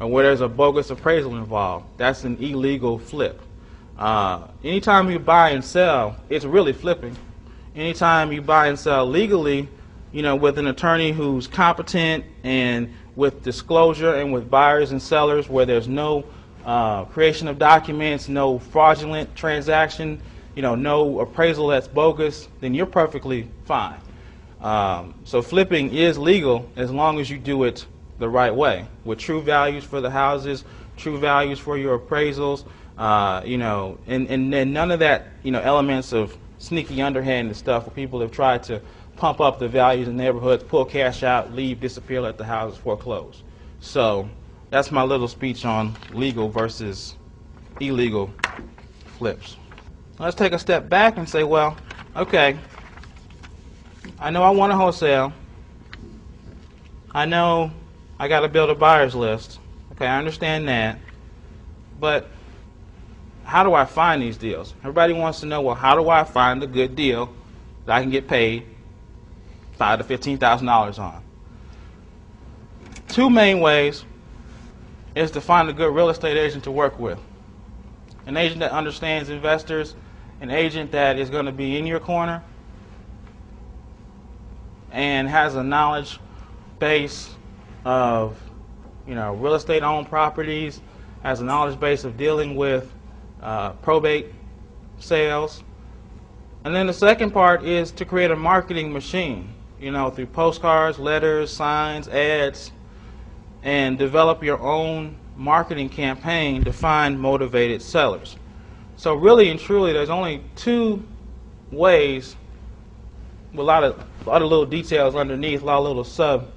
or where there's a bogus appraisal involved. That's an illegal flip. Anytime you buy and sell, it's really flipping. Anytime you buy and sell legally, with an attorney who's competent and with disclosure and with buyers and sellers where there's no creation of documents, no fraudulent transaction, no appraisal that's bogus, then you're perfectly fine. So flipping is legal as long as you do it the right way, with true values for the houses, true values for your appraisals, and none of that, elements of sneaky underhanded stuff where people have tried to pump up the values in neighborhoods, pull cash out, leave, disappear, let the houses foreclose. So that's my little speech on legal versus illegal flips. Let's take a step back and say, well, okay, I know I want to wholesale. I know I got to build a buyer's list. Okay, I understand that. But how do I find these deals? Everybody wants to know, well, how do I find a good deal that I can get paid $5,000 to $15,000 on? Two main ways is to find a good real estate agent to work with. An agent that understands investors, an agent that is going to be in your corner and has a knowledge base of, real estate owned properties, has a knowledge base of dealing with probate sales. And then the second part is to create a marketing machine, through postcards, letters, signs, ads, and develop your own marketing campaign to find motivated sellers. So really and truly, there's only two ways, with a lot of little details underneath, a lot of little sub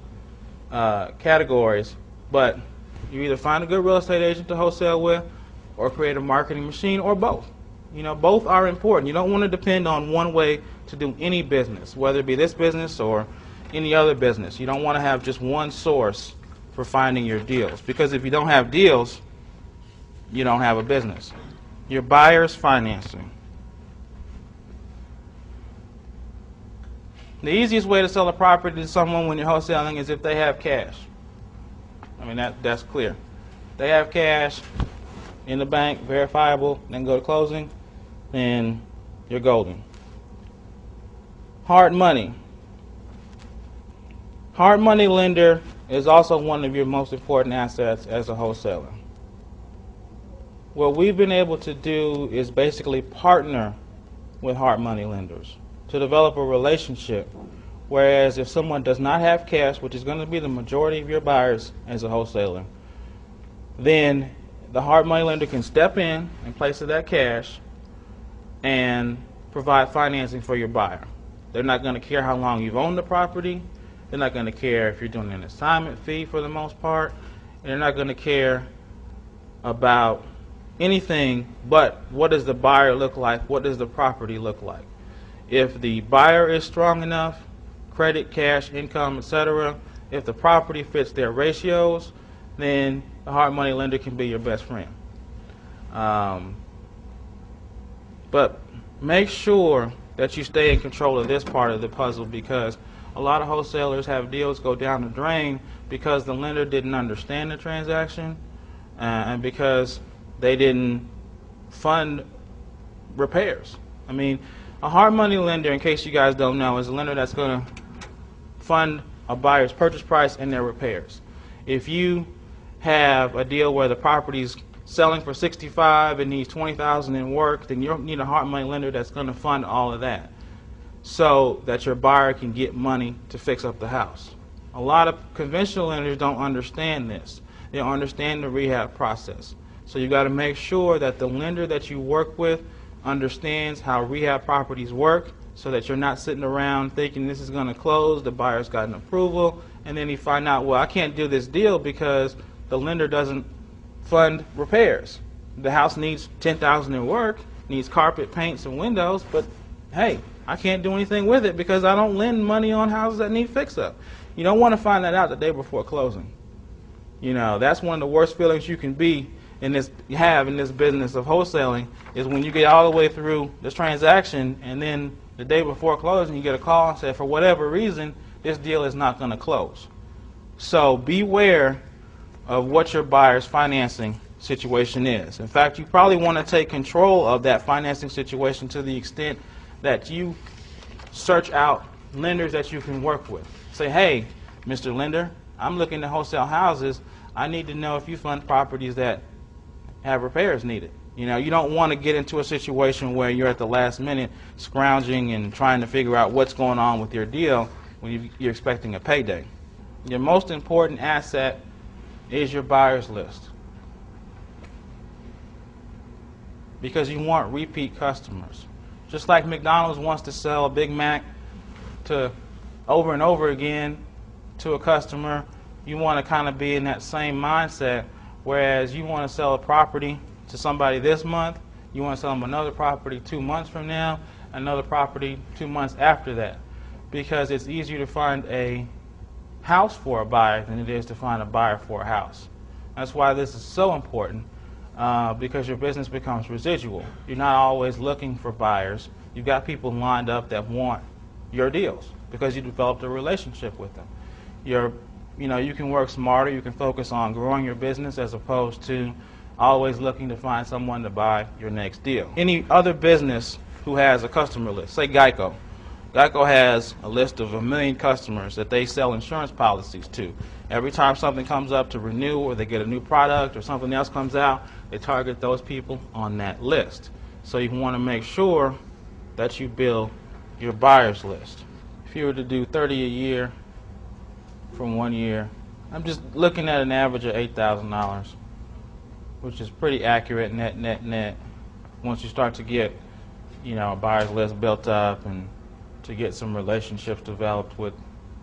categories, but you either find a good real estate agent to wholesale with or create a marketing machine, or both. Both are important. You don't want to depend on one way to do any business, whether it be this business or any other business. You don't want to have just one source for finding your deals, because if you don't have deals, you don't have a business. Your buyer's financing. The easiest way to sell a property to someone when you're wholesaling is if they have cash. I mean, that's clear. They have cash in the bank, verifiable, then go to closing, then you're golden. Hard money. Hard money lender is also one of your most important assets as a wholesaler. What we've been able to do is basically partner with hard money lenders to develop a relationship, whereas if someone does not have cash, which is going to be the majority of your buyers as a wholesaler, then the hard money lender can step in place of that cash and provide financing for your buyer. They're not going to care how long you've owned the property. They're not going to care if you're doing an assignment fee for the most part. And they're not going to care about anything but what does the buyer look like, what does the property look like. If the buyer is strong enough, credit, cash, income, etc., if the property fits their ratios, then the hard money lender can be your best friend. But make sure that you stay in control of this part of the puzzle, because a lot of wholesalers have deals go down the drain because the lender didn't understand the transaction and because they didn't fund repairs. I mean, a hard money lender, in case you guys don't know, is a lender that's going to fund a buyer's purchase price and their repairs. If you have a deal where the property's selling for $65 and needs $20,000 in work, then you need a hard money lender that's going to fund all of that so that your buyer can get money to fix up the house. A lot of conventional lenders don't understand this. They don't understand the rehab process. So you got to make sure that the lender that you work with understands how rehab properties work, so that you're not sitting around thinking this is going to close, the buyer's got an approval, and then you find out, well, I can't do this deal because the lender doesn't fund repairs. The house needs $10,000 in work, needs carpet, paints, and windows, but hey, I can't do anything with it because I don't lend money on houses that need fix-up. You don't want to find that out the day before closing. That's one of the worst feelings you can have in this business of wholesaling, is when you get all the way through this transaction and then the day before closing you get a call and say, for whatever reason, this deal is not going to close. So beware of what your buyer's financing situation is. In fact, you probably want to take control of that financing situation to the extent that you search out lenders that you can work with. Say, hey, Mr. Lender, I'm looking to wholesale houses. I need to know if you fund properties that have repairs needed. You know, you don't want to get into a situation where you're at the last minute scrounging and trying to figure out what's going on with your deal when you're expecting a payday. Your most important asset is your buyer's list, because you want repeat customers. Just like McDonald's wants to sell a Big Mac to over and over again to a customer, you want to kind of be in that same mindset. Whereas you want to sell a property to somebody this month, you want to sell them another property 2 months from now, another property 2 months after that, because it's easier to find a house for a buyer than it is to find a buyer for a house. That's why this is so important, because your business becomes residual. You're not always looking for buyers. You've got people lined up that want your deals because you developed a relationship with them. You can work smarter. You can focus on growing your business as opposed to always looking to find someone to buy your next deal. Any other business who has a customer list, say Geico. Geico has a list of 1 million customers that they sell insurance policies to. Every time something comes up to renew or they get a new product or something else comes out, they target those people on that list. So you want to make sure that you build your buyer's list. If you were to do 30 a year from 1 year, I'm just looking at an average of $8,000, which is pretty accurate net. Once you start to get, a buyer's list built up and to get some relationships developed with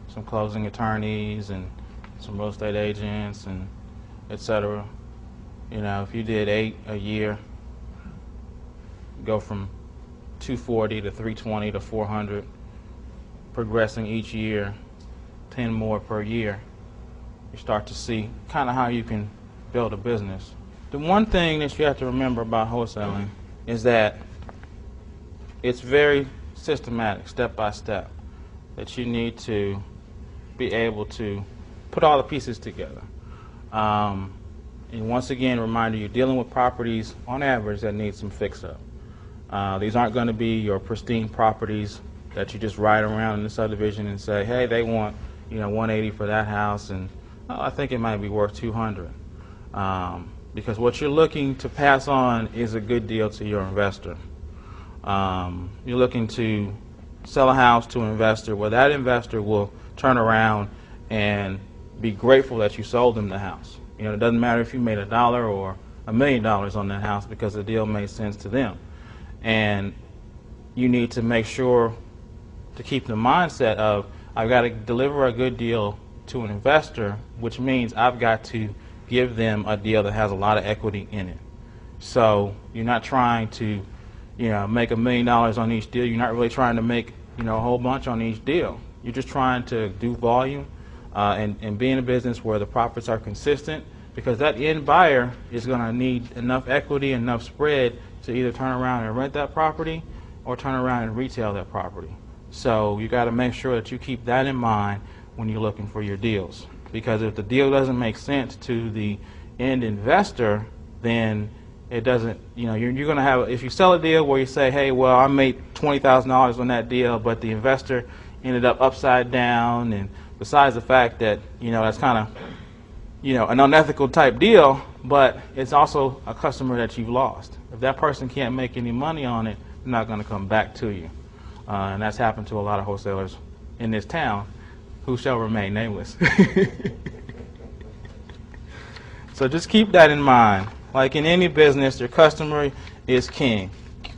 some closing attorneys and some real estate agents and etc. If you did 8 a year, go from 240 to 320 to 400, progressing each year, 10 more per year, you start to see kind of how you can build a business. The one thing that you have to remember about wholesaling is that it's very systematic, step by step, that you need to be able to put all the pieces together. And once again, reminder, you're dealing with properties on average that need some fix-up. These aren't going to be your pristine properties that you just ride around in the subdivision and say, hey, they want 180 for that house, and I think it might be worth 200. Because what you're looking to pass on is a good deal to your investor. You're looking to sell a house to an investor where that investor will turn around and be grateful that you sold them the house. It doesn't matter if you made $1 or $1 million on that house, because the deal made sense to them. And you need to make sure to keep the mindset of, I've got to deliver a good deal to an investor, which means I've got to give them a deal that has a lot of equity in it. So you're not trying to make $1 million on each deal. You're not really trying to make a whole bunch on each deal. You're just trying to do volume and be in a business where the profits are consistent, because that end buyer is going to need enough equity, enough spread to either turn around and rent that property or turn around and retail that property. So you got to make sure that you keep that in mind when you're looking for your deals, because if the deal doesn't make sense to the end investor, then it doesn't, you're going to have, if you sell a deal where you say, hey, well, I made $20,000 on that deal, but the investor ended up upside down, and besides the fact that, that's kind of, an unethical type deal, but it's also a customer that you've lost. If that person can't make any money on it, they're not going to come back to you. And that's happened to a lot of wholesalers in this town who shall remain nameless. So just keep that in mind. Like in any business, your customer is king.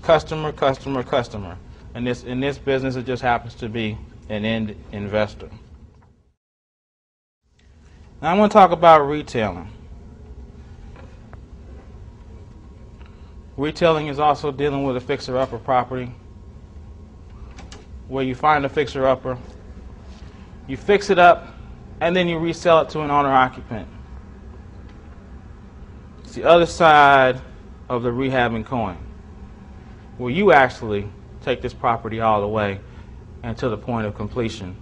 Customer, customer, customer. And in this business, it just happens to be an end investor. Now I want to talk about retailing. Retailing is also dealing with a fixer-upper property, where you find a fixer-upper, you fix it up, and then you resell it to an owner-occupant. It's the other side of the rehabbing coin, where you actually take this property all the way and to the point of completion.